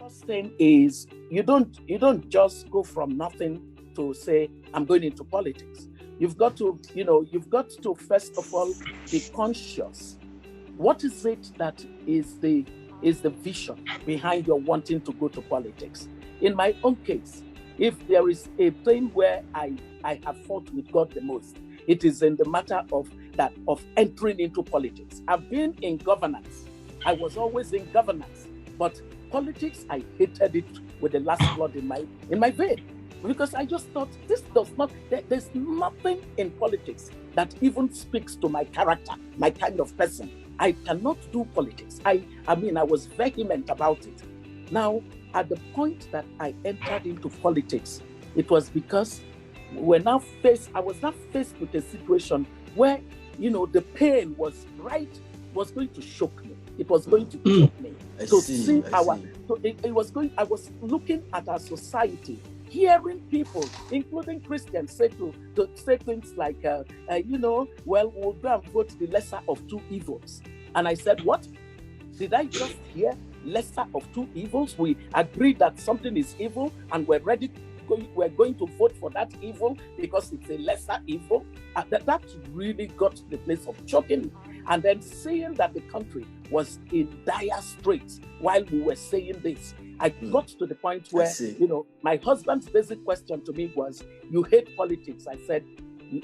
first thing is you don't just go from nothing to say I'm going into politics. You've got to first of all be conscious. What is it that is the vision behind your wanting to go to politics? In my own case, if there is a thing where I have fought with God the most, it is in the matter of entering into politics. I've been in governance. I was always in governance, but politics, I hated it with the last blood in my vein, because I just thought there's nothing in politics that even speaks to my character, my kind of person. I cannot do politics. I was vehement about it. Now, at the point that I entered into politics, it was because I was now faced with a situation where, the pain was going to shock me. It was going to choke me. I was looking at our society, hearing people, including Christians, say things like, we'll go and vote the lesser of two evils. And I said, what? Did I just hear lesser of two evils? We agreed that something is evil and we're going to vote for that evil because it's a lesser evil. That really got to the place of choking. And then seeing that the country was in dire straits while we were saying this, I got to the point where, my husband's basic question to me was, you hate politics? I said,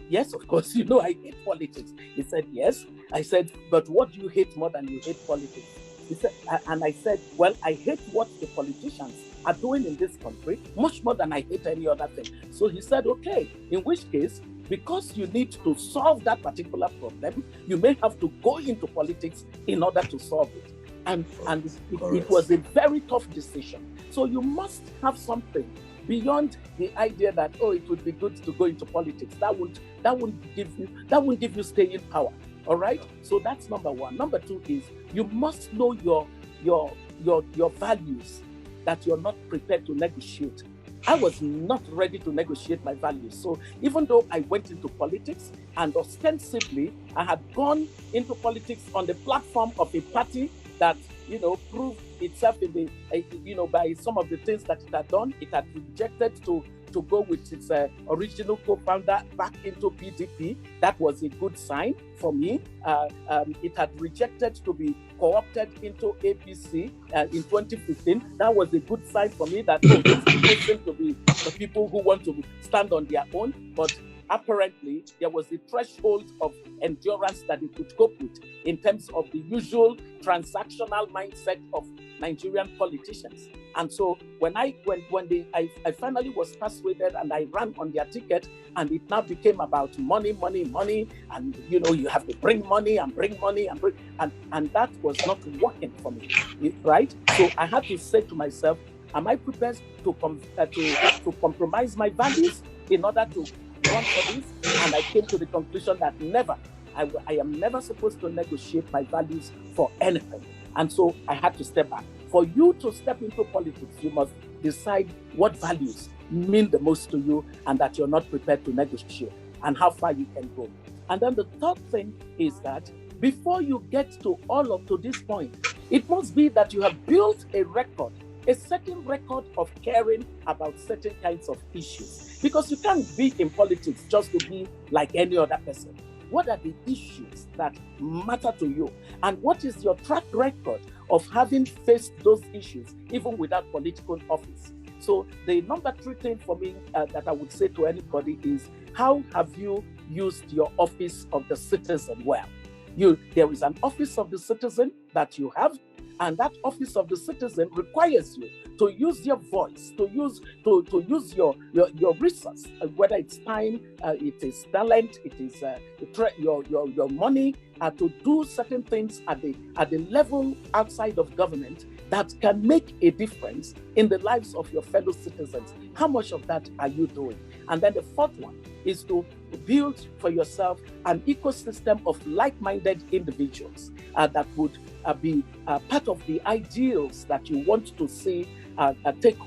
yes, of course, I hate politics. He said, yes. I said, but what do you hate more than you hate politics? He said, and I said, well, I hate what the politicians are doing in this country much more than I hate any other thing. So he said, okay, in which case, because you need to solve that particular problem, you may have to go into politics in order to solve it. And it was a very tough decision. So you must have something beyond the idea that, it would be good to go into politics. That won't give you staying power. All right. So that's number one. Number two is you must know your values that you're not prepared to negotiate. I was not ready to negotiate my values. So even though I went into politics and ostensibly I had gone into politics on the platform of a party that, proved itself by some of the things that it had done, it had rejected to go with its original co-founder back into PDP. That was a good sign for me. It had rejected to be co-opted into APC in 2015. That was a good sign for me that this seem to be the people who want to stand on their own. But apparently, there was a threshold of endurance that it could cope with in terms of the usual transactional mindset of Nigerian politicians. And so when I finally was persuaded and I ran on their ticket, and it now became about money, and you have to bring money and that was not working for me, right? So I had to say to myself, am I prepared to compromise my values in order to run for this? And I came to the conclusion that never. I am never supposed to negotiate my values for anything. And so I had to step back. For you to step into politics, you must decide what values mean the most to you and that you're not prepared to negotiate and how far you can go. And then the third thing is that before you get to this point, it must be that you have built a certain record of caring about certain kinds of issues. Because you can't be in politics just to be like any other person. What are the issues that matter to you? And what is your track record of having faced those issues, even without political office? So the number 3 thing for me that I would say to anybody is, how have you used your office of the citizen well? There is an office of the citizen that you have, and that office of the citizen requires you to use your voice, to use your resource, whether it's time, it is talent, it is your money, to do certain things at the level outside of government that can make a difference in the lives of your fellow citizens. How much of that are you doing? And then the fourth one is to build for yourself an ecosystem of like-minded individuals that would be part of the ideals that you want to see take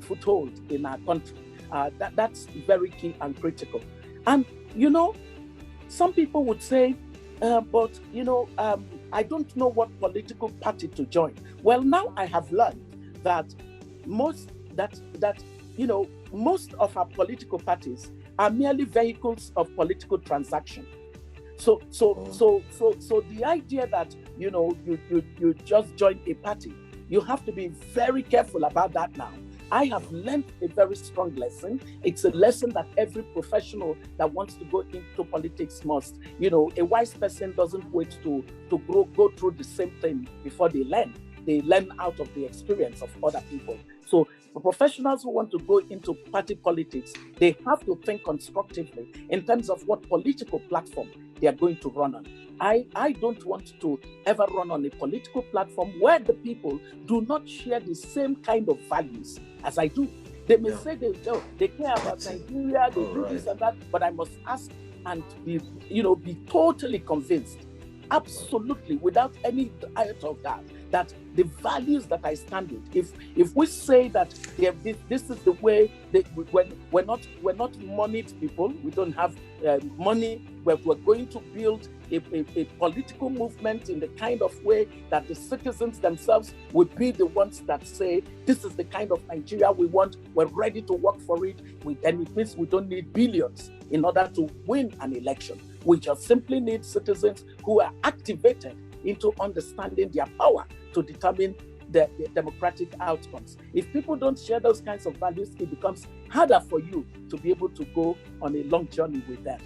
foothold in our country. That's very key and critical. And, some people would say, I don't know what political party to join. Well, now I have learned that most most of our political parties are merely vehicles of political transaction. So the idea that you just join a party, you have to be very careful about that now. I have learned a very strong lesson. It's a lesson that every professional that wants to go into politics must. A wise person doesn't wait to go through the same thing before they learn. They learn out of the experience of other people. So for professionals who want to go into party politics, they have to think constructively in terms of what political platform they are going to run on. I don't want to ever run on a political platform where the people do not share the same kind of values as I do. They may say they care about Nigeria, they do this and that, but I must ask and be totally convinced, absolutely, without any iota of that the values that I stand with, if we say that this is the way, we're not moneyed people, we don't have money, we're going to build a political movement in the kind of way that the citizens themselves will be the ones that say, this is the kind of Nigeria we want, we're ready to work for it, then it means we don't need billions in order to win an election. We just simply need citizens who are activated into understanding their power to determine the democratic outcomes. If people don't share those kinds of values, it becomes harder for you to be able to go on a long journey with them.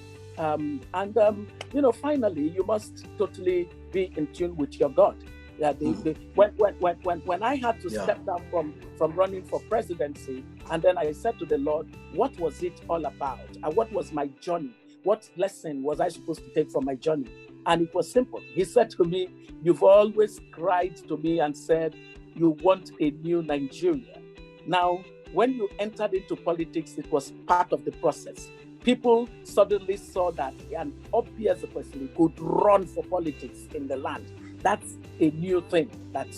Finally, you must totally be in tune with your God. When I had to step down from running for presidency, and then I said to the Lord, what was it all about? And what was my journey? What lesson was I supposed to take from my journey? And it was simple. He said to me, you've always cried to me and said, you want a new Nigeria. Now, when you entered into politics, it was part of the process. People suddenly saw that an Obiageli Katryn could run for politics in the land. That's a new thing that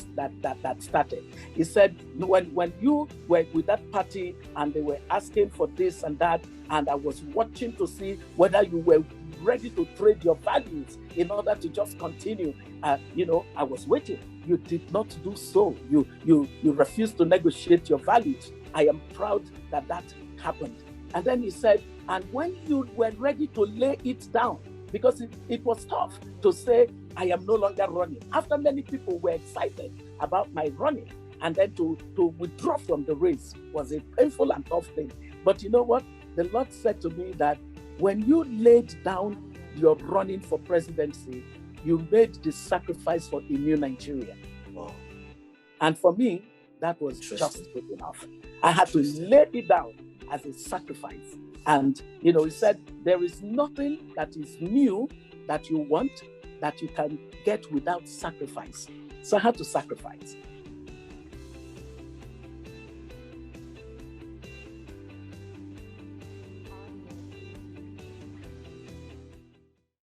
started. He said, when you were with that party and they were asking for this and that, and I was watching to see whether you were ready to trade your values in order to just continue, I was waiting. You did not do so. You refused to negotiate your values. I am proud that happened. And then he said, and when you were ready to lay it down, because it was tough to say, I am no longer running. After many people were excited about my running, and then to withdraw from the race was a painful and tough thing. But you know what? The Lord said to me that when you laid down your running for presidency, you made the sacrifice for a new Nigeria. Wow. And for me, that was just good enough. I had to lay it down as a sacrifice. And, he said, there is nothing that is new that you want that you can get without sacrifice. So I had to sacrifice.